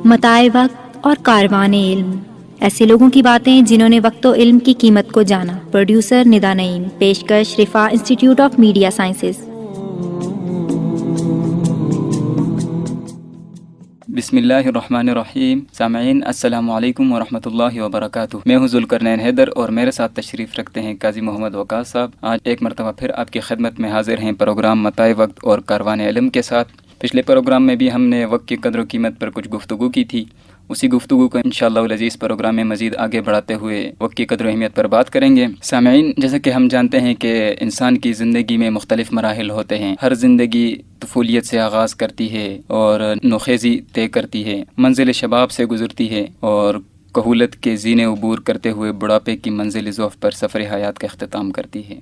متاع وقت اور کاروان علم، ایسے لوگوں کی باتیں جنہوں نے وقت و علم کی قیمت کو جانا۔ پروڈیوسر ندا نعیم، پیشکش رفا انسٹیٹیوٹ آف میڈیا سائنسز۔ بسم اللہ الرحمن الرحیم۔ سامعین السلام علیکم ورحمۃ اللہ وبرکاتہ۔ میں ہوں ذوالقرنین حیدر اور میرے ساتھ تشریف رکھتے ہیں قاضی محمد وقاص صاحب۔ آج ایک مرتبہ پھر آپ کی خدمت میں حاضر ہیں پروگرام متاع وقت اور کاروان علم کے ساتھ۔ پچھلے پروگرام میں بھی ہم نے وقت کی قدر و قیمت پر کچھ گفتگو کی تھی، اسی گفتگو کو انشاءاللہ العزیز پروگرام میں مزید آگے بڑھاتے ہوئے وقت کی قدر و اہمیت پر بات کریں گے۔ سامعین، جیسا کہ ہم جانتے ہیں کہ انسان کی زندگی میں مختلف مراحل ہوتے ہیں۔ ہر زندگی طفولیت سے آغاز کرتی ہے اور نوخیزی طے کرتی ہے، منزل شباب سے گزرتی ہے اور کہولت کے زینے عبور کرتے ہوئے بڑھاپے کی منزل ضعف پر سفر حیات کا اختتام کرتی ہے۔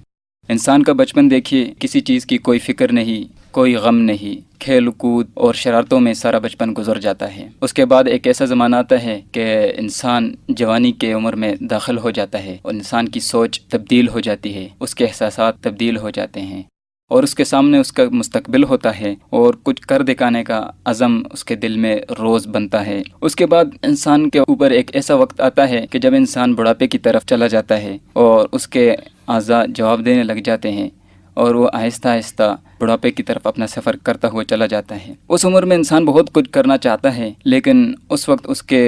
انسان کا بچپن دیکھیے، کسی چیز کی کوئی فکر نہیں، کوئی غم نہیں، کھیل کود اور شرارتوں میں سارا بچپن گزر جاتا ہے۔ اس کے بعد ایک ایسا زمانہ آتا ہے کہ انسان جوانی کے عمر میں داخل ہو جاتا ہے اور انسان کی سوچ تبدیل ہو جاتی ہے، اس کے احساسات تبدیل ہو جاتے ہیں اور اس کے سامنے اس کا مستقبل ہوتا ہے اور کچھ کر دکھانے کا عزم اس کے دل میں روز بنتا ہے۔ اس کے بعد انسان کے اوپر ایک ایسا وقت آتا ہے کہ جب انسان بڑھاپے کی طرف چلا جاتا ہے اور اس کے اعضاء جواب دینے لگ جاتے ہیں اور وہ آہستہ آہستہ بڑھاپے کی طرف اپنا سفر کرتا ہوا چلا جاتا ہے۔ اس عمر میں انسان بہت کچھ کرنا چاہتا ہے، لیکن اس وقت اس کے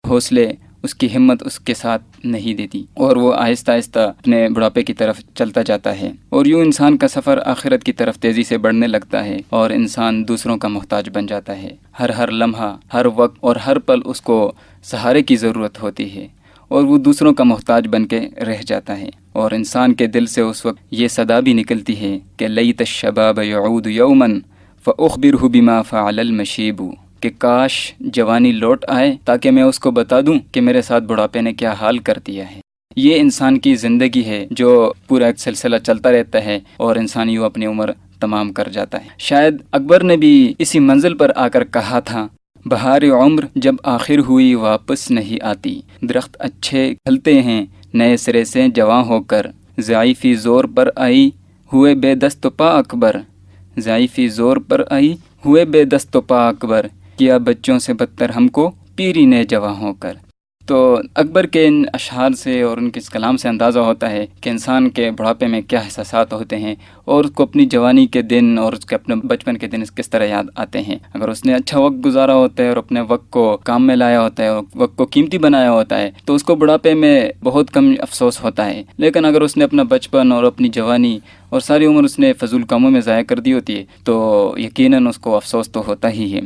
حوصلے، اس کی ہمت اس کے ساتھ نہیں دیتی اور وہ آہستہ آہستہ اپنے بڑھاپے کی طرف چلتا جاتا ہے اور یوں انسان کا سفر آخرت کی طرف تیزی سے بڑھنے لگتا ہے اور انسان دوسروں کا محتاج بن جاتا ہے۔ ہر لمحہ، ہر وقت اور ہر پل اس کو سہارے کی ضرورت ہوتی ہے اور وہ دوسروں کا محتاج بن کے رہ جاتا ہے اور انسان کے دل سے اس وقت یہ صدا بھی نکلتی ہے کہ لیت الشباب یعود یوما فاخبرہ بما فعل المشیب، کہ کاش جوانی لوٹ آئے تاکہ میں اس کو بتا دوں کہ میرے ساتھ بڑھاپے نے کیا حال کر دیا ہے۔ یہ انسان کی زندگی ہے جو پورا ایک سلسلہ چلتا رہتا ہے اور انسان یوں اپنی عمر تمام کر جاتا ہے۔ شاید اکبر نے بھی اسی منزل پر آ کر کہا تھا، بہار عمر جب آخر ہوئی واپس نہیں آتی، درخت اچھے پھلتے ہیں نئے سرے سے جواں ہو کر، ضعیفی زور پر آئی ہوئے بے دست و پا اکبر، ضعیفی زور پر آئی ہوئے بے دست و پا اکبر، کیا بچوں سے بدتر ہم کو پیری نے جواں ہو کر۔ تو اکبر کے ان اشعار سے اور ان کے اس کلام سے اندازہ ہوتا ہے کہ انسان کے بڑھاپے میں کیا احساسات ہوتے ہیں اور اس کو اپنی جوانی کے دن اور اس کے اپنے بچپن کے دن کس طرح یاد آتے ہیں۔ اگر اس نے اچھا وقت گزارا ہوتا ہے اور اپنے وقت کو کام میں لایا ہوتا ہے اور وقت کو قیمتی بنایا ہوتا ہے تو اس کو بڑھاپے میں بہت کم افسوس ہوتا ہے، لیکن اگر اس نے اپنا بچپن اور اپنی جوانی اور ساری عمر اس نے فضول کاموں میں ضائع کر دی ہوتی ہے تو یقیناً اس کو افسوس تو ہوتا ہی ہے۔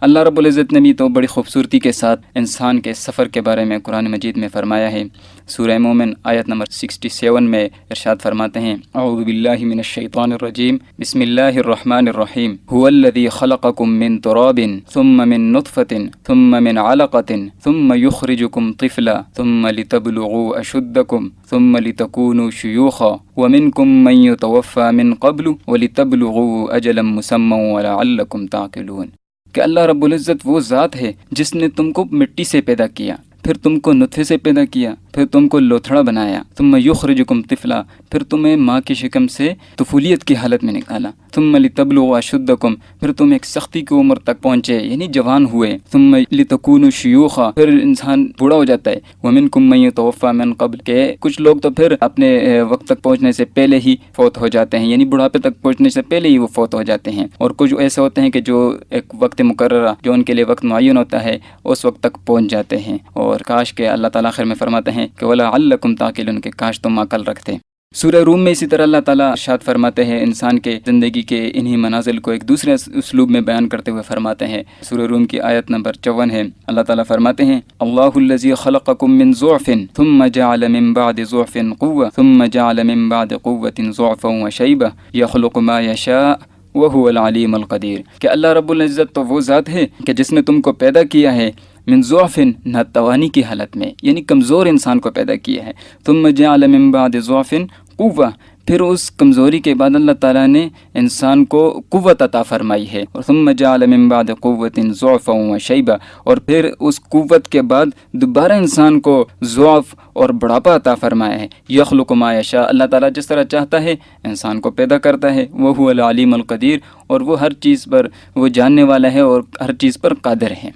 اللہ رب العزت نے بھی تو بڑی خوبصورتی کے ساتھ انسان کے سفر کے بارے میں قرآن مجید میں فرمایا ہے۔ سورہ مومن آیت نمبر 67 میں ارشاد فرماتے ہیں، اعوذ باللہ من الشیطان الرجیم، بسم اللہ الرحمن الرحیم، هو الذی خلقکم من تراب ثم من نطفة ثم من علقة ثم یخرجکم طفلا ثم لتبلغوا اشدکم ثم لتکونوا شیوخا ومنکم من یتوفى من قبل ولتبلغوا اجلا مسمى ولعلکم تعقلون، کہ اللہ رب العزت وہ ذات ہے جس نے تم کو مٹی سے پیدا کیا، پھر تم کو نطفے سے پیدا کیا، پھر تم کو لوتھڑا بنایا، ثم یخرجکم طفلا، پھر تمہیں ماں کی شکم سے طفولیت کی حالت میں نکالا، ثم لتبلغوا اشدکم، پھر تم ایک سختی کی عمر تک پہنچے یعنی جوان ہوئے، ثم لتکونوا شیوخا، پھر انسان بوڑھا ہو جاتا ہے، ومنکم من یتوفى من قبل، کہ کچھ لوگ تو پھر اپنے وقت تک پہنچنے سے پہلے ہی فوت ہو جاتے ہیں، یعنی بڑھاپے تک پہنچنے سے پہلے ہی وہ فوت ہو جاتے ہیں، اور کچھ ایسے ہوتے ہیں کہ جو ایک وقت مقررہ جو ان کے لیے وقت معین ہوتا ہے اس وقت تک پہنچ جاتے ہیں، اور کاش کہ اللہ تعالیٰ آخر میں فرماتے ہیں کہ وَلَعَلَّكُمْ تَعْقِلُونَ، کہ کاش تم عقل رکھتے۔ سورہ روم میں اسی طرح اللہ تعالیٰ ارشاد فرماتے ہیں، انسان کے زندگی کے انہی منازل کو ایک دوسرے اسلوب میں بیان کرتے ہوئے فرماتے ہیں۔ سورہ روم کی آیت نمبر 54 ہے، اللہ تعالیٰ فرماتے ہیں، اللہ الذی خلقکم من ضعف ثم جعل من بعد ضعف قوة ثم جعل من بعد قوة ضعفا وشیبة یخلق ما یشاء وهو العلیم القدیر، کہ اللہ رب العزت تو وہ ذات ہے کہ جس نے تم کو پیدا کیا ہے من ضعف، ناتوانی کی حالت میں، یعنی کمزور انسان کو پیدا کیا ہے، ثم جعل من بعد ضعف قوة، پھر اس کمزوری کے بعد اللہ تعالیٰ نے انسان کو قوت عطا فرمائی ہے، اور ثم جعل من بعد قوت ضعفا وشیبہ، اور پھر اس قوت کے بعد دوبارہ انسان کو ضعف اور بڑھاپا عطا فرمایا ہے۔ یخلق ما یشاء، اللہ تعالیٰ جس طرح چاہتا ہے انسان کو پیدا کرتا ہے، وہو العلیم القدیر، اور وہ ہر چیز پر وہ جاننے والا ہے اور ہر چیز پر قادر ہے۔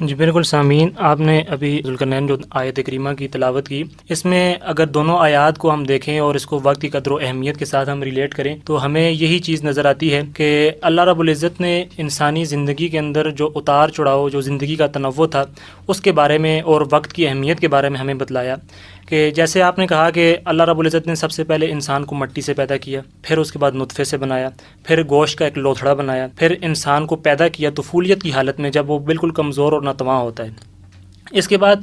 جی بالکل سامعین، آپ نے ابھی ذوالقرنین جو آیت کریمہ کی تلاوت کی، اس میں اگر دونوں آیات کو ہم دیکھیں اور اس کو وقت کی قدر و اہمیت کے ساتھ ہم ریلیٹ کریں تو ہمیں یہی چیز نظر آتی ہے کہ اللہ رب العزت نے انسانی زندگی کے اندر جو اتار چڑھاؤ، جو زندگی کا تنوع تھا، اس کے بارے میں اور وقت کی اہمیت کے بارے میں ہمیں بتلایا کہ جیسے آپ نے کہا کہ اللہ رب العزت نے سب سے پہلے انسان کو مٹی سے پیدا کیا، پھر اس کے بعد نطفے سے بنایا، پھر گوشت کا ایک لوتھڑا بنایا، پھر انسان کو پیدا کیا طفولیت کی حالت میں جب وہ بالکل کمزور اور ناتواں ہوتا ہے۔ اس کے بعد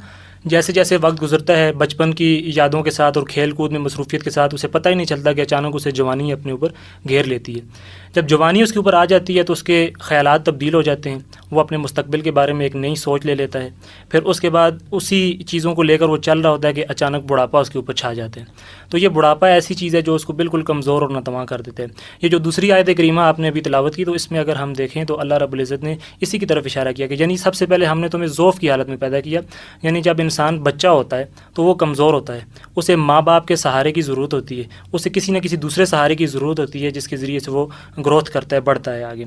جیسے جیسے وقت گزرتا ہے، بچپن کی یادوں کے ساتھ اور کھیل کود میں مصروفیت کے ساتھ اسے پتہ ہی نہیں چلتا کہ اچانک اسے جوانی اپنے اوپر گھیر لیتی ہے۔ جب جوانی اس کے اوپر آ جاتی ہے تو اس کے خیالات تبدیل ہو جاتے ہیں، وہ اپنے مستقبل کے بارے میں ایک نئی سوچ لے لیتا ہے، پھر اس کے بعد اسی چیزوں کو لے کر وہ چل رہا ہوتا ہے کہ اچانک بڑھاپا اس کے اوپر چھا جاتا ہے۔ تو یہ بڑھاپا ایسی چیز ہے جو اس کو بالکل کمزور اور ناتواں کر دیتا ہے۔ یہ جو دوسری آیت کریمہ آپ نے ابھی تلاوت کی، تو اس میں اگر ہم دیکھیں تو اللہ رب العزت نے اسی کی طرف اشارہ کیا کہ یعنی سب سے پہلے ہم نے تمہیں ضعف کی حالت میں پیدا کیا، یعنی جب انسان بچہ ہوتا ہے تو وہ کمزور ہوتا ہے، اسے ماں باپ کے سہارے کی ضرورت ہوتی ہے، اسے کسی نہ کسی دوسرے سہارے کی ضرورت ہوتی ہے جس کے ذریعے سے وہ گروتھ کرتا ہے، بڑھتا ہے آگے۔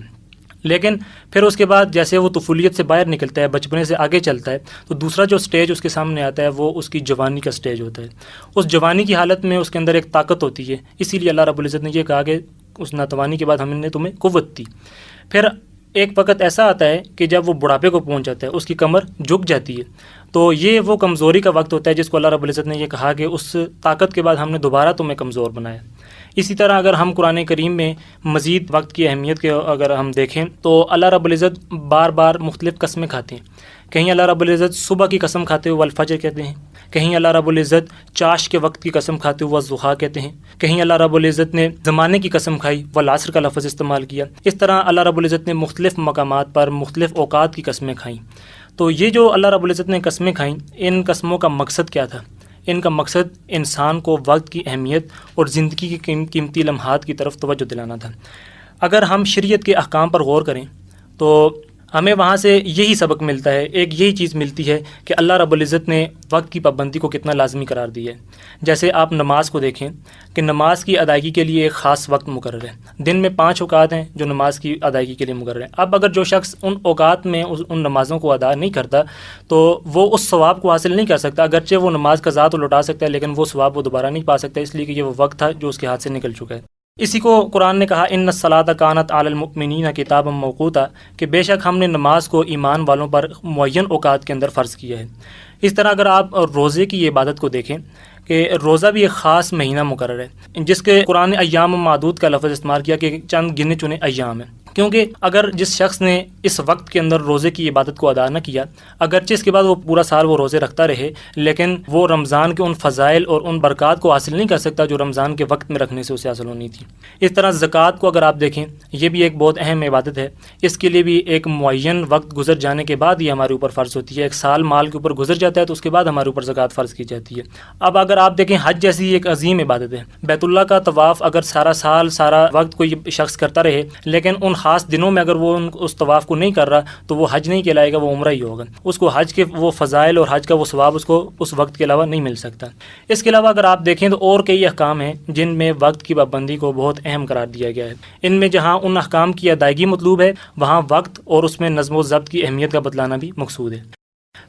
لیکن پھر اس کے بعد جیسے وہ طفولیت سے باہر نکلتا ہے، بچپنے سے آگے چلتا ہے، تو دوسرا جو سٹیج اس کے سامنے آتا ہے وہ اس کی جوانی کا سٹیج ہوتا ہے۔ اس جوانی کی حالت میں اس کے اندر ایک طاقت ہوتی ہے، اسی لیے اللہ رب العزت نے یہ کہا کہ اس ناتوانی کے بعد ہم نے تمہیں قوت دی۔ پھر ایک وقت ایسا آتا ہے کہ جب وہ بڑھاپے کو پہنچ جاتا ہے، اس کی کمر جھک جاتی ہے، تو یہ وہ کمزوری کا وقت ہوتا ہے جس کو اللہ رب العزت نے یہ کہا کہ اس طاقت کے بعد ہم نے دوبارہ تمہیں کمزور بنایا۔ اسی طرح اگر ہم قرآن کریم میں مزید وقت کی اہمیت کے اگر ہم دیکھیں تو اللہ رب العزت بار بار مختلف قسمیں کھاتے ہیں۔ کہیں اللہ رب العزت صبح کی قسم کھاتے ہوئے والفجر کہتے ہیں، کہیں اللہ رب العزت چاش کے وقت کی قسم کھاتے ہوئے والضحیٰ کہتے ہیں، کہیں اللہ رب العزت نے زمانے کی قسم کھائی والعصر کا لفظ استعمال کیا۔ اس طرح اللہ رب العزت نے مختلف مقامات پر مختلف اوقات کی قسمیں کھائیں۔ تو یہ جو اللہ رب العزت نے قسمیں کھائیں، ان قسموں کا مقصد کیا تھا؟ ان کا مقصد انسان کو وقت کی اہمیت اور زندگی کی قیمتی لمحات کی طرف توجہ دلانا تھا۔ اگر ہم شریعت کے احکام پر غور کریں تو ہمیں وہاں سے یہی سبق ملتا ہے، ایک یہی چیز ملتی ہے کہ اللہ رب العزت نے وقت کی پابندی کو کتنا لازمی قرار دیا ہے۔ جیسے آپ نماز کو دیکھیں کہ نماز کی ادائیگی کے لیے ایک خاص وقت مقرر ہے، دن میں 5 اوقات ہیں جو نماز کی ادائیگی کے لیے مقرر ہیں۔ اب اگر جو شخص ان اوقات میں ان نمازوں کو ادا نہیں کرتا تو وہ اس ثواب کو حاصل نہیں کر سکتا، اگرچہ وہ نماز قضا تو لوٹا سکتا ہے لیکن وہ ثواب وہ دوبارہ نہیں پا سکتا، اس لیے کہ یہ وہ وقت تھا جو اس کے ہاتھ سے نکل چکا ہے۔ اسی کو قرآن نے کہا ان الصلاۃ کانت علی المؤمنین کتابا موقوتا، کہ بے شک ہم نے نماز کو ایمان والوں پر معین اوقات کے اندر فرض کیا ہے۔ اس طرح اگر آپ روزے کی عبادت کو دیکھیں کہ روزہ بھی ایک خاص مہینہ مقرر ہے، جس کے قرآن نے ایام معدود کا لفظ استعمال کیا کہ چند گنے چنے ایام ہیں، کیونکہ اگر جس شخص نے اس وقت کے اندر روزے کی عبادت کو ادا نہ کیا، اگرچہ اس کے بعد وہ پورا سال وہ روزے رکھتا رہے، لیکن وہ رمضان کے ان فضائل اور ان برکات کو حاصل نہیں کر سکتا جو رمضان کے وقت میں رکھنے سے اسے حاصل ہونی تھی۔ اس طرح زکوٰۃ کو اگر آپ دیکھیں، یہ بھی ایک بہت اہم عبادت ہے، اس کے لیے بھی ایک معین وقت گزر جانے کے بعد یہ ہمارے اوپر فرض ہوتی ہے۔ ایک سال مال کے اوپر گزر جاتا ہے تو اس کے بعد ہمارے اوپر زکوٰۃ فرض کی جاتی ہے۔ اب اگر آپ دیکھیں حج جیسی ایک عظیم عبادت ہے، بیت اللہ کا طواف اگر سارا سال سارا وقت کوئی شخص کرتا رہے لیکن ان خاص دنوں میں اگر وہ اس طواف کو نہیں کر رہا تو وہ حج نہیں کہلائے گا، وہ عمرہ ہی ہوگا، اس کو حج کے وہ فضائل اور حج کا وہ ثواب اس کو اس وقت کے علاوہ نہیں مل سکتا۔ اس کے علاوہ اگر آپ دیکھیں تو اور کئی احکام ہیں جن میں وقت کی پابندی کو بہت اہم قرار دیا گیا ہے۔ ان میں جہاں ان احکام کی ادائیگی مطلوب ہے وہاں وقت اور اس میں نظم و ضبط کی اہمیت کا بتلانا بھی مقصود ہے۔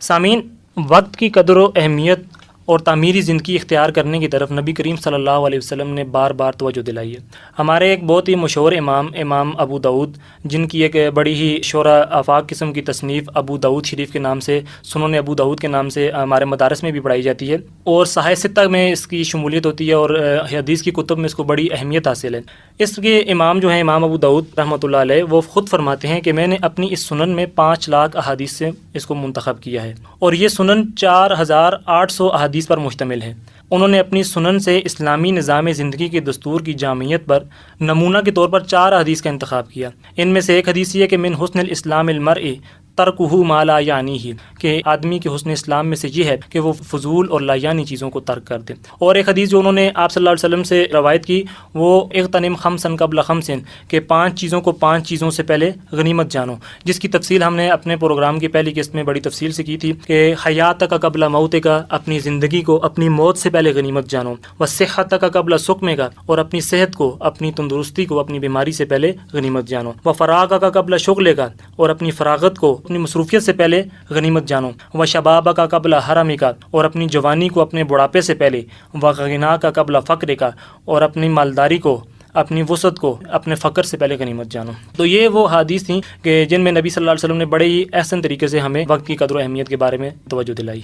سامعین، وقت کی قدر و اہمیت اور تعمیری زندگی اختیار کرنے کی طرف نبی کریم صلی اللہ علیہ وسلم نے بار بار توجہ دلائی ہے۔ ہمارے ایک بہت ہی مشہور امام ابو داؤد، جن کی ایک بڑی ہی شعرا آفاق قسم کی تصنیف ابو داؤد شریف کے نام سے، سنن ابو داؤد کے نام سے ہمارے مدارس میں بھی پڑھائی جاتی ہے اور صحاح ستہ میں اس کی شمولیت ہوتی ہے اور حدیث کی کتب میں اس کو بڑی اہمیت حاصل ہے۔ اس کے امام جو ہیں امام ابو داؤد رحمۃ اللہ علیہ، وہ خود فرماتے ہیں کہ میں نے اپنی اس سنن میں 5 لاکھ احادیث سے اس کو منتخب کیا ہے اور یہ سنن 4800 احادیث پر مشتمل ہے۔ انہوں نے اپنی سنن سے اسلامی نظام زندگی کے دستور کی جامعیت پر نمونہ کے طور پر 4 حدیث کا انتخاب کیا۔ ان میں سے ایک حدیث یہ کہ من حسن الاسلام المرء ترکہ ما لا یعنیہ، کہ آدمی کے حسن اسلام میں سے یہ ہے کہ وہ فضول اور لا یعنی چیزوں کو ترک کر دے۔ اور ایک حدیث جو انہوں نے آپ صلی اللہ علیہ وسلم سے روایت کی وہ اغتنم خمسا قبل خمسن، کہ 5 چیزوں کو 5 چیزوں سے پہلے غنیمت جانو، جس کی تفصیل ہم نے اپنے پروگرام کی پہلی قسط میں بڑی تفصیل سے کی تھی کہ حیاتک قبل موتک، اپنی زندگی کو اپنی موت سے پہلے غنیمت جانو، وصحتک قبل سقمک، اور اپنی صحت کو، اپنی تندرستی کو، اپنی بیماری سے پہلے غنیمت جانو، وفراغک قبل شغلک، اور اپنی فراغت کو اپنی مصروفیت سے پہلے غنیمت جانو، و شبابہ کا قبل حرم کا، اور اپنی جوانی کو اپنے بڑھاپے سے پہلے، و غنا کا قبل فقر کا، اور اپنی مالداری کو، اپنی وسعت کو اپنے فقر سے پہلے غنیمت جانو۔ تو یہ وہ حدیث تھیں کہ جن میں نبی صلی اللہ علیہ وسلم نے بڑے ہی احسن طریقے سے ہمیں وقت کی قدر و اہمیت کے بارے میں توجہ دلائی۔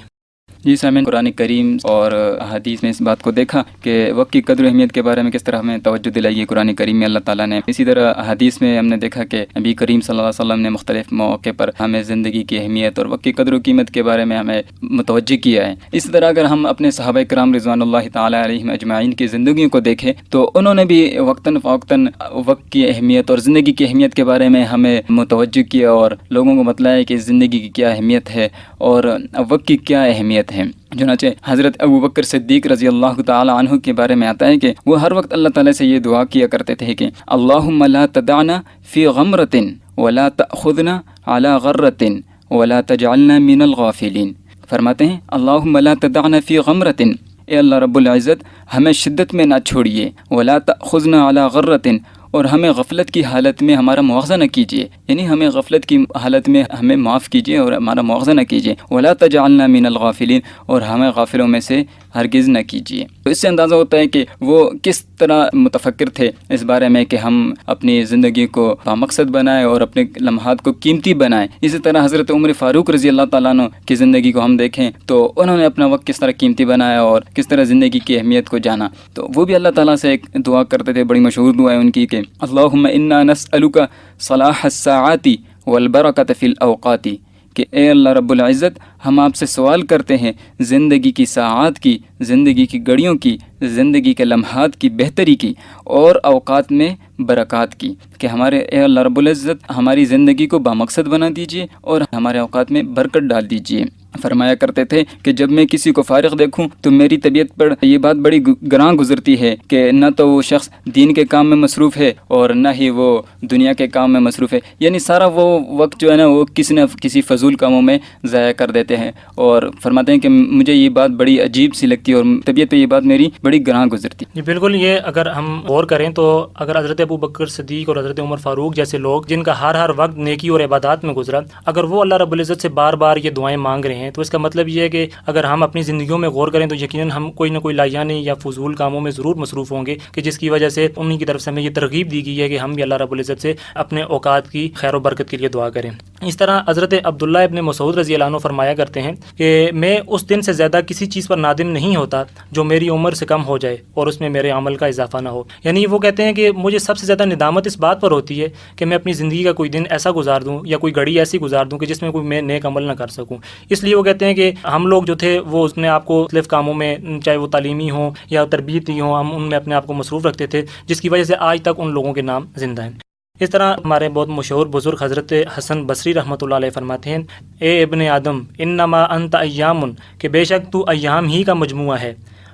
جی سامعین، قرآن کریم اور حدیث میں اس بات کو دیکھا کہ وقت کی قدر و اہمیت کے بارے میں کس طرح ہمیں توجہ دلائی ہے قرآن کریم میں اللہ تعالیٰ نے۔ اسی طرح حدیث میں ہم نے دیکھا کہ نبی کریم صلی اللہ علیہ وسلم نے مختلف مواقع پر ہمیں زندگی کی اہمیت اور وقت کی قدر و قیمت کے بارے میں ہمیں متوجہ کیا ہے۔ اسی طرح اگر ہم اپنے صحابہ کرام رضوان اللہ تعالیٰ علیہم اجمعین کی زندگیوں کو دیکھیں تو انہوں نے بھی وقتاً فوقتاً وقت کی اہمیت اور زندگی کی اہمیت کے بارے میں ہمیں متوجہ کیا اور لوگوں کو بتلایا کہ زندگی کی کیا اہمیت ہے اور وقت کی کیا اہمیت ہے۔ چنانچہ حضرت ابوبکر صدیق رضی اللہ تعالی عنہ کے بارے میں آتا ہے کہ وہ ہر وقت اللہ تعالیٰ سے یہ دعا کیا کرتے تھے کہ اللہم لا تدعنا فی غمرۃ ولا تأخذنا علی غرۃ ولا تجعلنا من الغافلین۔ فرماتے ہیں اللہم لا تدعنا فی غمرۃ، اے اللہ رب العزت ہمیں شدت میں نہ چھوڑیے، ولا تأخذنا علی غرۃ، اور ہمیں غفلت کی حالت میں ہمارا مواخذہ نہ کیجیے، یعنی ہمیں غفلت کی حالت میں ہمیں معاف کیجیے اور ہمارا مواخذہ نہ کیجیے، ولا تجعلنا من الغافلین، اور ہمیں غافلوں میں سے ہرگز نہ کیجیے۔ تو اس سے اندازہ ہوتا ہے کہ وہ کس طرح متفکر تھے اس بارے میں کہ ہم اپنی زندگی کو بامقصد بنائیں اور اپنے لمحات کو قیمتی بنائیں۔ اسی طرح حضرت عمر فاروق رضی اللہ تعالیٰ عنہ کی زندگی کو ہم دیکھیں تو انہوں نے اپنا وقت کس طرح قیمتی بنایا اور کس طرح زندگی کی اہمیت کو جانا۔ تو وہ بھی اللہ تعالیٰ سے ایک دعا کرتے تھے، بڑی مشہور دعا ہے ان کی کہ اللہم انا نسألک صلاح الساعات والبرکۃ فی الاوقات، کہ اے اللہ رب العزت ہم آپ سے سوال کرتے ہیں زندگی کی ساعات کی، زندگی کی گھڑیوں کی، زندگی کے لمحات کی بہتری کی اور اوقات میں برکات کی، کہ ہمارے اے اللہ رب العزت ہماری زندگی کو بامقصد بنا دیجیے اور ہمارے اوقات میں برکت ڈال دیجیے۔ فرمایا کرتے تھے کہ جب میں کسی کو فارغ دیکھوں تو میری طبیعت پر یہ بات بڑی گراں گزرتی ہے کہ نہ تو وہ شخص دین کے کام میں مصروف ہے اور نہ ہی وہ دنیا کے کام میں مصروف ہے، یعنی سارا وہ وقت جو ہے نا وہ کسی نہ کسی فضول کاموں میں ضائع کر دیتے ہیں۔ اور فرماتے ہیں کہ مجھے یہ بات بڑی عجیب سی لگتی ہے اور طبیعت پہ یہ بات میری بڑی گراں گزرتی ہے۔ جی بالکل، یہ اگر ہم غور کریں تو اگر حضرت ابوبکر صدیق اور حضرت عمر فاروق جیسے لوگ جن کا ہر وقت نیکی اور عبادات میں گزرا، اگر وہ اللہ رب العزت سے بار بار یہ دعائیں مانگ رہے ہیں تو اس کا مطلب یہ ہے کہ اگر ہم اپنی زندگیوں میں غور کریں تو یقیناً ہم کوئی نہ کوئی لایانی یا فضول کاموں میں ضرور مصروف ہوں گے کہ جس کی وجہ سے انہی کی طرف سے ہمیں یہ ترغیب دی گئی ہے کہ ہم بھی اللہ رب العزت سے اپنے اوقات کی خیر و برکت کے لیے دعا کریں۔ اس طرح حضرت عبداللہ ابن مسعود رضی اللہ عنہ فرمایا کرتے ہیں کہ میں اس دن سے زیادہ کسی چیز پر نادم نہیں ہوتا جو میری عمر سے کم ہو جائے اور اس میں میرے عمل کا اضافہ نہ ہو۔ یعنی وہ کہتے ہیں کہ مجھے سب سے زیادہ ندامت اس بات پر ہوتی ہے کہ میں اپنی زندگی کا کوئی دن ایسا گزار دوں یا کوئی گھڑی ایسی گزار دوں کہ جس میں کوئی میں نیک عمل نہ کر سکوں۔ اس لیے وہ کہتے ہیں کہ ہم لوگ جو تھے وہ اپنے آپ کو مختلف کاموں میں، چاہے وہ تعلیمی ہوں یا تربیتی ہوں، ہم ان میں اپنے آپ کو مصروف رکھتے تھے جس کی وجہ سے آج تک ان لوگوں کے نام زندہ ہیں۔ اس طرح ہمارے بہت مشہور بزرگ حضرت حسن بصری رحمۃ اللہ علیہ فرماتے ہیں، اے ابن آدم انما انت ایام، کہ بے شک تو ایام ہی کا مجموعہ ہے،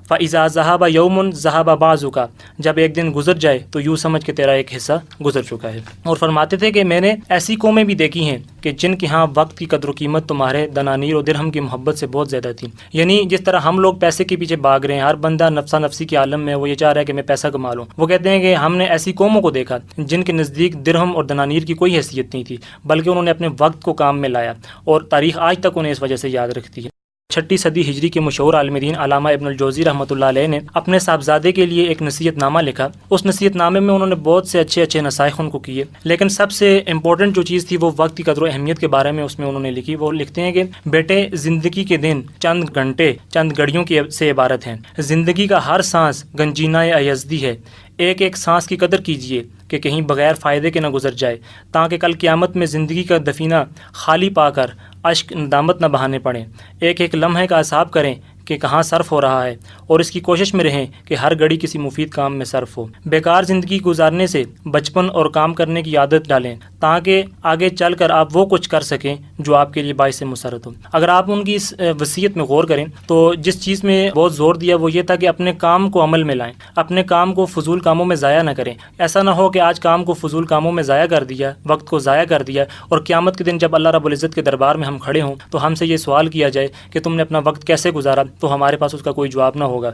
فَإِذَا ذَهَبَ يَوْمٌ ذَهَبَ بَعْضُكَ، جب ایک دن گزر جائے تو یوں سمجھ کہ تیرا ایک حصہ گزر چکا ہے۔ اور فرماتے تھے کہ میں نے ایسی قومیں بھی دیکھی ہیں کہ جن کے ہاں وقت کی قدر و قیمت تمہارے دنانیر و درہم کی محبت سے بہت زیادہ تھی۔ یعنی جس طرح ہم لوگ پیسے کے پیچھے بھاگ رہے ہیں، ہر بندہ نفسا نفسی کے عالم میں وہ یہ چاہ رہا ہے کہ میں پیسہ کما لوں، وہ کہتے ہیں کہ ہم نے ایسی قوموں کو دیکھا جن کے نزدیک درہم اور دنانیر کی کوئی حیثیت نہیں تھی، بلکہ انہوں نے اپنے وقت کو کام میں لایا اور تاریخ آج تک انہیں اس وجہ سے یاد رکھتی ہے۔ 6 صدی ہجری کے مشہور عالم دین علامہ ابن الجوزی رحمۃ اللہ علیہ نے اپنے صاحبزادے کے لیے ایک نصیحت نامہ لکھا۔ اس نصیحت نامے میں انہوں نے بہت سے اچھے نصائح ان کو کیے، لیکن سب سے امپورٹنٹ جو چیز تھی وہ وقت کی قدر و اہمیت کے بارے میں اس میں انہوں نے لکھی۔ وہ لکھتے ہیں کہ بیٹے، زندگی کے دن چند گھنٹے، چند گھڑیوں سے عبارت ہیں، زندگی کا ہر سانس گنجینہ ایزدی ہے، ایک ایک سانس کی قدر کیجیے کہ کہیں بغیر فائدے کے نہ گزر جائے، تاکہ کل قیامت میں زندگی کا دفینہ خالی پا کر اشک ندامت نہ بہانے پڑیں۔ ایک ایک لمحے کا حساب کریں کہ کہاں صرف ہو رہا ہے اور اس کی کوشش میں رہیں کہ ہر گھڑی کسی مفید کام میں صرف ہو۔ بیکار زندگی گزارنے سے بچپن اور کام کرنے کی عادت ڈالیں تاکہ آگے چل کر آپ وہ کچھ کر سکیں جو آپ کے لیے باعث مسرت ہو۔ اگر آپ ان کی اس وصیت میں غور کریں تو جس چیز میں بہت زور دیا وہ یہ تھا کہ اپنے کام کو عمل میں لائیں، اپنے کام کو فضول کاموں میں ضائع نہ کریں۔ ایسا نہ ہو کہ آج کام کو فضول کاموں میں ضائع کر دیا، وقت کو ضائع کر دیا، اور قیامت کے دن جب اللہ رب العزت کے دربار میں ہم کھڑے ہوں تو ہم سے یہ سوال کیا جائے کہ تم نے اپنا وقت کیسے گزارا، تو ہمارے پاس اس کا کوئی جواب نہ ہوگا۔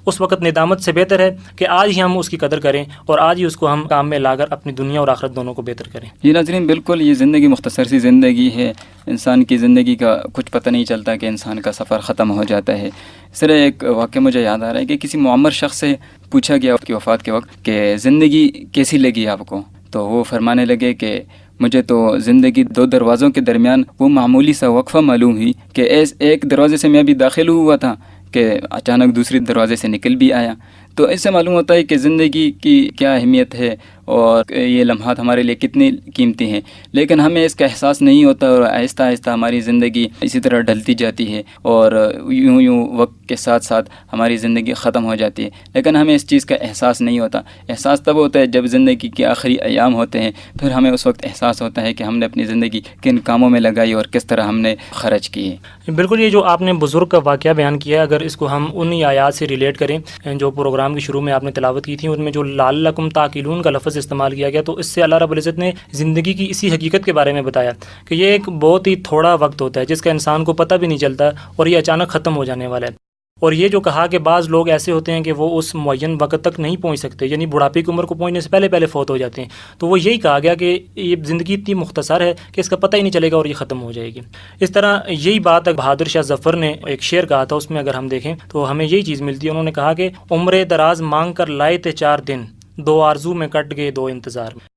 اس وقت ندامت سے بہتر ہے کہ آج ہی ہم اس کی قدر کریں اور آج ہی اس کو ہم کام میں لا کر اپنی دنیا اور آخرت دونوں کو بہتر کریں۔ جی ناظرین، بالکل یہ زندگی مختصر سی زندگی ہے، انسان کی زندگی کا کچھ پتہ نہیں چلتا کہ انسان کا سفر ختم ہو جاتا ہے۔ اس طرح ایک واقعہ مجھے یاد آ رہا ہے کہ کسی معمر شخص سے پوچھا گیا اس کی وفات کے وقت کہ زندگی کیسی لگی آپ کو، تو وہ فرمانے لگے کہ مجھے تو زندگی دو دروازوں کے درمیان وہ معمولی سا وقفہ معلوم ہوئی کہ ایک دروازے سے میں بھی داخل ہوا تھا کہ اچانک دوسری دروازے سے نکل بھی آیا۔ تو اس سے معلوم ہوتا ہے کہ زندگی کی کیا اہمیت ہے اور یہ لمحات ہمارے لیے کتنی قیمتی ہیں، لیکن ہمیں اس کا احساس نہیں ہوتا اور آہستہ آہستہ ہماری زندگی اسی طرح ڈھلتی جاتی ہے اور یوں وقت کے ساتھ ساتھ ہماری زندگی ختم ہو جاتی ہے، لیکن ہمیں اس چیز کا احساس نہیں ہوتا۔ احساس تب ہوتا ہے جب زندگی کے آخری ایام ہوتے ہیں، پھر ہمیں اس وقت احساس ہوتا ہے کہ ہم نے اپنی زندگی کن کاموں میں لگائی اور کس طرح ہم نے خرچ کی ہے۔ بالکل، یہ جو آپ نے بزرگ کا واقعہ بیان کیا ہے، اگر اس کو ہم انہی آیات سے ریلیٹ کریں جو پروگرام کے شروع میں آپ نے تلاوت کی تھی، ان میں جو لعلکم تعقلون کا لفظ استعمال کیا گیا، تو اس سے اللہ رب العزت نے زندگی کی اسی حقیقت کے بارے میں بتایا کہ یہ ایک بہت ہی تھوڑا وقت ہوتا ہے جس کا انسان کو پتہ بھی نہیں چلتا اور یہ اچانک ختم ہو جانے والا ہے۔ اور یہ جو کہا کہ بعض لوگ ایسے ہوتے ہیں کہ وہ اس معین وقت تک نہیں پہنچ سکتے، یعنی بڑھاپے کی عمر کو پہنچنے سے پہلے فوت ہو جاتے ہیں، تو وہ یہی کہا گیا کہ یہ زندگی اتنی مختصر ہے کہ اس کا پتہ ہی نہیں چلے گا اور یہ ختم ہو جائے گی۔ اس طرح یہی بات بہادر شاہ ظفر نے ایک شعر کہا تھا، اس میں اگر ہم دیکھیں تو ہمیں یہی چیز ملتی ہے۔ انہوں نے کہا کہ عمر دراز مانگ کر لائے تھے 4 دن، 2 آرزو میں کٹ گئے 2 انتظار میں۔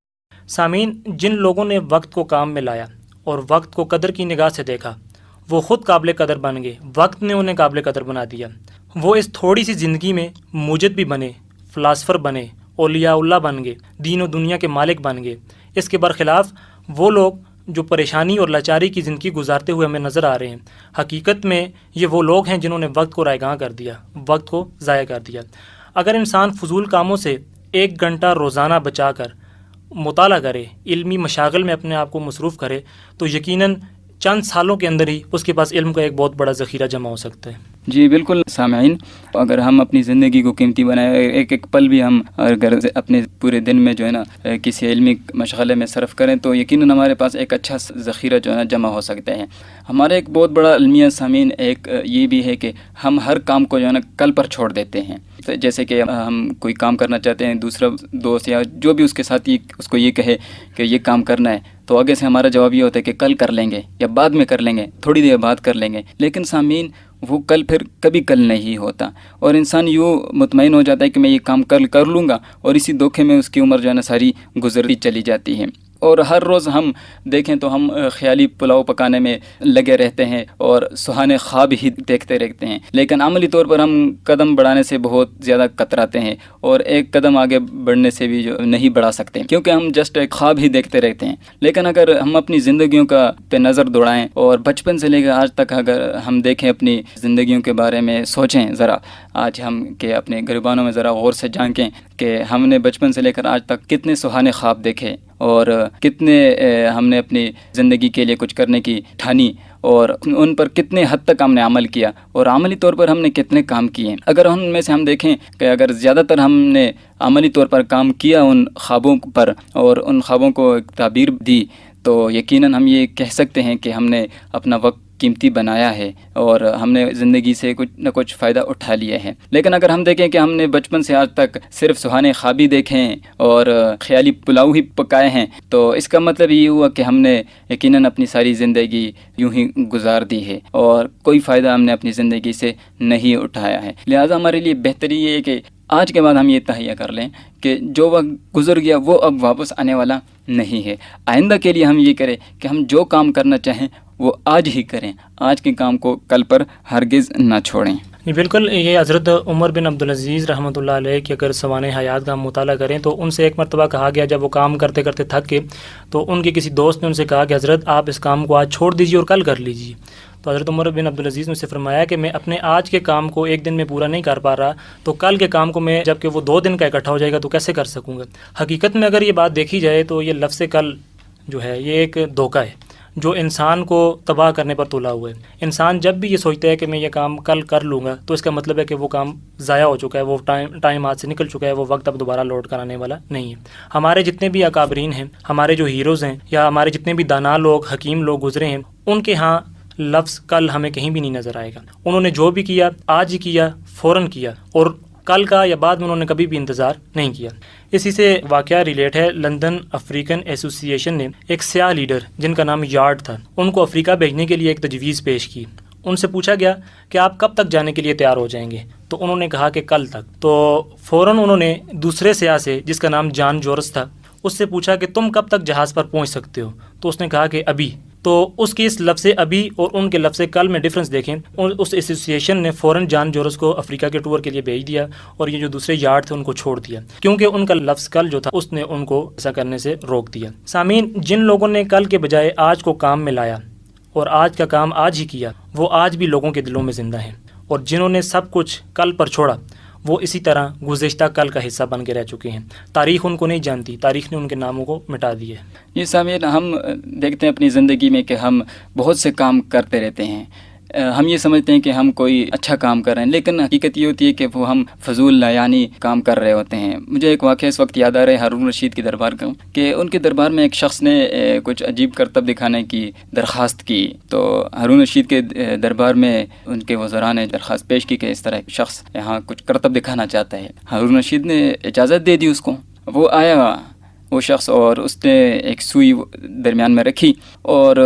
سامعین، جن لوگوں نے وقت کو کام میں لایا اور وقت کو قدر کی نگاہ سے دیکھا، وہ خود قابل قدر بن گئے، وقت نے انہیں قابل قدر بنا دیا۔ وہ اس تھوڑی سی زندگی میں موجد بھی بنے، فلاسفر بنے، اولیاء اللہ بن گئے، دین و دنیا کے مالک بن گئے۔ اس کے برخلاف وہ لوگ جو پریشانی اور لاچاری کی زندگی گزارتے ہوئے ہمیں نظر آ رہے ہیں، حقیقت میں یہ وہ لوگ ہیں جنہوں نے وقت کو رائیگاں کر دیا، وقت کو ضائع کر دیا۔ اگر انسان فضول کاموں سے 1 گھنٹہ روزانہ بچا کر مطالعہ کرے، علمی مشاغل میں اپنے آپ کو مصروف کرے، تو یقیناً چند سالوں کے اندر ہی اس کے پاس علم کا ایک بہت بڑا ذخیرہ جمع ہو سکتا ہے۔ جی بالکل سامعین، اگر ہم اپنی زندگی کو قیمتی بنائیں، ایک پل بھی ہم اگر اپنے پورے دن میں جو ہے نا کسی علمی مشغلے میں صرف کریں تو یقیناً ہمارے پاس ایک اچھا ذخیرہ جو ہے نا جمع ہو سکتا ہے۔ ہمارا ایک بہت بڑا المیہ سامعین ایک یہ بھی ہے کہ ہم ہر کام کو جو ہے نا کل پر چھوڑ دیتے ہیں۔ جیسے کہ ہم کوئی کام کرنا چاہتے ہیں، دوسرا دوست یا جو بھی اس کے ساتھی اس کو یہ کہے کہ یہ کام کرنا ہے، تو آگے سے ہمارا جواب یہ ہوتا ہے کہ کل کر لیں گے یا بعد میں کر لیں گے، تھوڑی دیر بعد کر لیں گے۔ لیکن سامعین، وہ کل پھر کبھی کل نہیں ہوتا اور انسان یوں مطمئن ہو جاتا ہے کہ میں یہ کام کل کر لوں گا، اور اسی دھوکے میں اس کی عمر جو ہے نا ساری گزرتی چلی جاتی ہے۔ اور ہر روز ہم دیکھیں تو ہم خیالی پلاؤ پکانے میں لگے رہتے ہیں اور سہانے خواب ہی دیکھتے رہتے ہیں، لیکن عملی طور پر ہم قدم بڑھانے سے بہت زیادہ کتراتے ہیں اور ایک قدم آگے بڑھنے سے بھی جو نہیں بڑھا سکتے، کیونکہ ہم جسٹ ایک خواب ہی دیکھتے رہتے ہیں۔ لیکن اگر ہم اپنی زندگیوں کا پہ نظر دوڑائیں اور بچپن سے لے کر آج تک اگر ہم دیکھیں، اپنی زندگیوں کے بارے میں سوچیں ذرا، آج ہم کہ اپنے گریبانوں میں ذرا غور سے جھانکیں کہ ہم نے بچپن سے لے کر آج تک کتنے سہانے خواب دیکھے اور کتنے ہم نے اپنی زندگی کے لیے کچھ کرنے کی ٹھانی اور ان پر کتنے حد تک ہم نے عمل کیا اور عملی طور پر ہم نے کتنے کام کیے۔ اگر ان میں سے ہم دیکھیں کہ اگر زیادہ تر ہم نے عملی طور پر کام کیا ان خوابوں پر اور ان خوابوں کو ایک تعبیر دی، تو یقیناً ہم یہ کہہ سکتے ہیں کہ ہم نے اپنا وقت قیمتی بنایا ہے اور ہم نے زندگی سے کچھ نہ کچھ فائدہ اٹھا لیا ہے۔ لیکن اگر ہم دیکھیں کہ ہم نے بچپن سے آج تک صرف سہانے خوابی دیکھے ہیں اور خیالی پلاؤ ہی پکائے ہیں، تو اس کا مطلب یہ ہوا کہ ہم نے یقیناً اپنی ساری زندگی یوں ہی گزار دی ہے اور کوئی فائدہ ہم نے اپنی زندگی سے نہیں اٹھایا ہے۔ لہٰذا ہمارے لیے بہتری یہ ہے کہ آج کے بعد ہم یہ تہیہ کر لیں کہ جو وقت گزر گیا وہ اب واپس آنے والا نہیں ہے۔ آئندہ کے لیے ہم یہ کریں کہ ہم جو کام کرنا چاہیں وہ آج ہی کریں، آج کے کام کو کل پر ہرگز نہ چھوڑیں۔ جی بالکل، یہ حضرت عمر بن عبدالعزیز رحمۃ اللہ علیہ کی اگر سوانح حیات کا ہم مطالعہ کریں تو ان سے ایک مرتبہ کہا گیا، جب وہ کام کرتے کرتے تھک گئے تو ان کے کسی دوست نے ان سے کہا کہ حضرت آپ اس کام کو آج چھوڑ دیجیے اور کل کر لیجیے۔ تو حضرت عمر بن عبدالعزیز نے اسے فرمایا کہ میں اپنے آج کے کام کو ایک دن میں پورا نہیں کر پا رہا، تو کل کے کام کو میں جب کہ وہ 2 دن کا اکٹھا ہو جائے گا تو کیسے کر سکوں گا۔ حقیقت میں اگر یہ بات دیکھی جائے تو یہ لفظ کل جو ہے یہ ایک دھوکہ ہے جو انسان کو تباہ کرنے پر تلا ہوا ہے۔ انسان جب بھی یہ سوچتا ہے کہ میں یہ کام کل کر لوں گا تو اس کا مطلب ہے کہ وہ کام ضائع ہو چکا ہے، وہ ٹائم ہاتھ سے نکل چکا ہے، وہ وقت اب دوبارہ لوٹ کر آنے والا نہیں ہے۔ ہمارے جتنے بھی اکابرین ہیں، ہمارے جو ہیروز ہیں یا ہمارے جتنے بھی دانا لوگ، حکیم لوگ گزرے ہیں، ان کے ہاں لفظ کل ہمیں کہیں بھی نہیں نظر آئے گا۔ انہوں نے جو بھی کیا آج ہی کیا، فوراً کیا، اور کل کا یا بعد میں انہوں نے کبھی بھی انتظار نہیں کیا۔ اسی سے واقعہ ریلیٹ ہے، لندن افریقن ایسوسی ایشن نے ایک سیاہ لیڈر جن کا نام یارڈ تھا، ان کو افریقہ بھیجنے کے لیے ایک تجویز پیش کی۔ ان سے پوچھا گیا کہ آپ کب تک جانے کے لیے تیار ہو جائیں گے، تو انہوں نے کہا کہ کل تک۔ تو فوراً انہوں نے دوسرے سیاح سے جس کا نام جان جورس تھا اس سے پوچھا کہ تم کب تک جہاز پر پہنچ سکتے ہو، تو اس نے کہا کہ ابھی۔ تو اس کی اس لفظ ابھی اور ان کے لفظ کل میں ڈفرنس دیکھیں، اس ایسوسی ایشن نے فوراً جان جورس کو افریقہ کے ٹور کے لیے بھیج دیا اور یہ جو دوسرے یارڈ تھے ان کو چھوڑ دیا، کیونکہ ان کا لفظ کل جو تھا اس نے ان کو ایسا کرنے سے روک دیا۔ سامعین، جن لوگوں نے کل کے بجائے آج کو کام میں لایا اور آج کا کام آج ہی کیا، وہ آج بھی لوگوں کے دلوں میں زندہ ہیں، اور جنہوں نے سب کچھ کل پر چھوڑا وہ اسی طرح گزشتہ کل کا حصہ بن کے رہ چکے ہیں۔ تاریخ ان کو نہیں جانتی، تاریخ نے ان کے ناموں کو مٹا دیا ہے۔ یہ سامعین، ہم دیکھتے ہیں اپنی زندگی میں کہ ہم بہت سے کام کرتے رہتے ہیں، ہم یہ سمجھتے ہیں کہ ہم کوئی اچھا کام کر رہے ہیں، لیکن حقیقت یہ ہوتی ہے کہ وہ ہم فضول یعنی کام کر رہے ہوتے ہیں۔ مجھے ایک واقعہ اس وقت یاد آ رہا ہے ہارون رشید کی دربار کا، کہ ان کے دربار میں ایک شخص نے کچھ عجیب کرتب دکھانے کی درخواست کی، تو ہارون رشید کے دربار میں ان کے وزراء نے درخواست پیش کی کہ اس طرح ایک شخص یہاں کچھ کرتب دکھانا چاہتا ہے۔ ہارون رشید نے اجازت دے دی اس کو، وہ آیا وہ شخص اور اس نے ایک سوئی درمیان میں رکھی، اور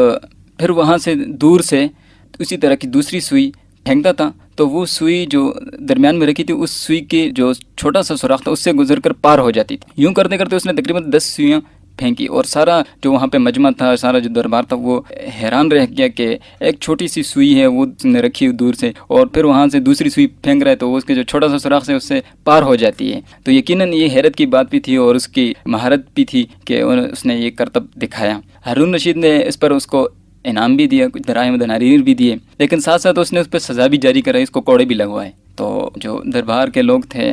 پھر وہاں سے دور سے اسی طرح کی دوسری سوئی پھینکتا تھا، تو وہ سوئی جو درمیان میں رکھی تھی اس سوئی کے جو چھوٹا سا سوراخ تھا اس سے گزر کر پار ہو جاتی تھی۔ یوں کرتے کرتے اس نے تقریباً 10 سوئیاں پھینکی، اور سارا جو وہاں پہ مجمع تھا، سارا جو دربار تھا، وہ حیران رہ گیا کہ ایک چھوٹی سی سوئی ہے وہ نے رکھی دور سے، اور پھر وہاں سے دوسری سوئی پھینک رہا ہے تو اس کے جو چھوٹا سا سوراخ ہے اس سے پار ہو جاتی ہے۔ تو یقیناً یہ حیرت کی بات بھی تھی اور اس کی مہارت بھی تھی کہ اس نے یہ کرتب دکھایا۔ ہارون رشید نے اس پر اس کو انعام بھی دیا، کچھ دراہم دنانیر بھی دیے، لیکن ساتھ ساتھ اس نے اس پہ سزا بھی جاری کرائی، اس کو کوڑے بھی لگوائے۔ تو جو دربار کے لوگ تھے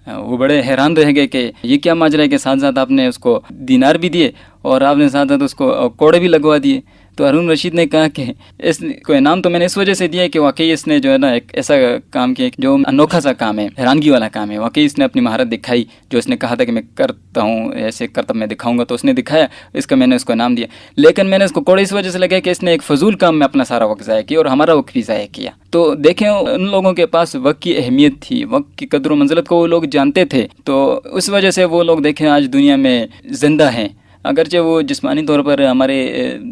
وہ بڑے حیران رہ گئے کہ یہ کیا ماجرا ہے کہ ساتھ ساتھ آپ نے اس کو دینار بھی دیے اور آپ نے ساتھ ساتھ اس کو کوڑے بھی لگوا دیے۔ تو ہارون رشید نے کہا کہ اس کو انعام تو میں نے اس وجہ سے دیا ہے کہ واقعی اس نے جو ہے نا ایک ایسا کام کیا جو انوکھا سا کام ہے، حیرانگی والا کام ہے، واقعی اس نے اپنی مہارت دکھائی، جو اس نے کہا تھا کہ میں کرتا ہوں ایسے کرتب میں دکھاؤں گا، تو اس نے دکھایا، اس کا میں نے اس کو انعام دیا۔ لیکن میں نے اس کو کوڑے اس وجہ سے لگایا کہ اس نے ایک فضول کام میں اپنا سارا وقت ضائع کیا اور ہمارا وقت بھی ضائع کیا۔ تو دیکھیں ان لوگوں کے پاس وقت کی اہمیت تھی، وقت کی قدر و منزلت کو وہ لوگ جانتے تھے، تو اس وجہ سے وہ لوگ دیکھیں آج دنیا میں زندہ ہیں، اگرچہ وہ جسمانی طور پر ہمارے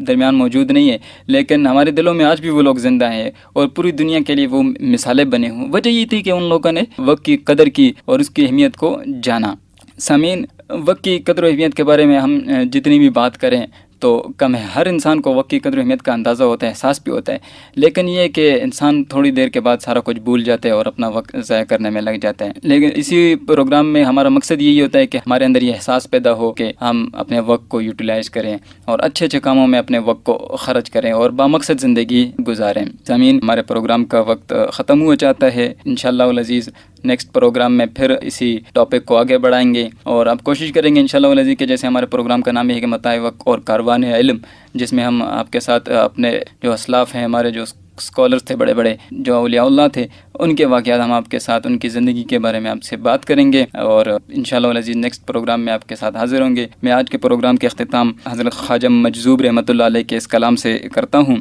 درمیان موجود نہیں ہے، لیکن ہمارے دلوں میں آج بھی وہ لوگ زندہ ہیں اور پوری دنیا کے لیے وہ مثالیں بنے ہوں۔ وجہ یہ تھی کہ ان لوگوں نے وقت کی قدر کی اور اس کی اہمیت کو جانا۔ سامعین، وقت کی قدر و اہمیت کے بارے میں ہم جتنی بھی بات کریں تو کم ہے۔ ہر انسان کو وقت کی قدر و اہمیت کا اندازہ ہوتا ہے، احساس بھی ہوتا ہے، لیکن یہ کہ انسان تھوڑی دیر کے بعد سارا کچھ بھول جاتا ہے اور اپنا وقت ضائع کرنے میں لگ جاتا ہے۔ لیکن اسی پروگرام میں ہمارا مقصد یہی ہوتا ہے کہ ہمارے اندر یہ احساس پیدا ہو کہ ہم اپنے وقت کو یوٹیلائز کریں اور اچھے اچھے کاموں میں اپنے وقت کو خرچ کریں اور بامقصد زندگی گزاریں۔ سامعین، ہمارے پروگرام کا وقت ختم ہوا چاہتا ہے، انشاءاللہ العزیز نیکسٹ پروگرام میں پھر اسی ٹاپک کو آگے بڑھائیں گے اور آپ کوشش کریں گے انشاءاللہ العزیز کہ جیسے ہمارے پروگرام کا نام ہے کہ متاع وقت اور کاروان علم، جس میں ہم آپ کے ساتھ اپنے جو اسلاف ہیں، ہمارے جو اسکالرس تھے، بڑے بڑے جو اولیاء اللہ تھے، ان کے واقعات ہم آپ کے ساتھ ان کی زندگی کے بارے میں آپ سے بات کریں گے اور انشاءاللہ العزیز نیکسٹ پروگرام میں آپ کے ساتھ حاضر ہوں گے۔ میں آج کے پروگرام کے اختتام حضرت خواجہ مجذوب رحمۃ اللہ علیہ کے اس کلام سے کرتا ہوں۔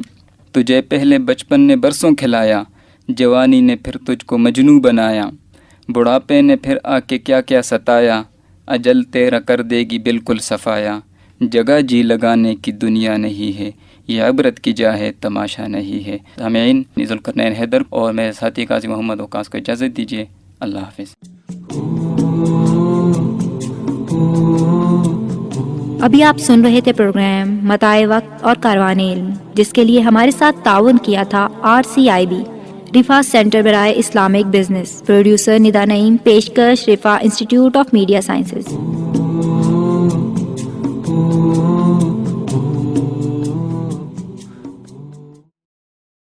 تجھے پہلے بچپن نے برسوں کھلایا، جوانی نے پھر تجھ کو مجنوں بنایا، بڑھاپے نے پھر آ کے کیا کیا ستایا، اجل تیرا کر دے گی بالکل صفایا، جگہ جی لگانے کی دنیا نہیں ہے، یہ عبرت کی جا ہے تماشا نہیں ہے۔ سامعین، ذوالقرنین حیدر اور میرے ساتھی قاضی محمد وقاص کو اجازت دیجیے، اللہ حافظ۔ ابھی آپ سن رہے تھے پروگرام متاع وقت اور کاروان علم، جس کے لیے ہمارے ساتھ تعاون کیا تھا RCIB رفا سینٹر برائے اسلامک بزنس، پروڈیوسر ندا نعیم، پیشکش رفا انسٹیٹیوٹ آف میڈیا سائنسز۔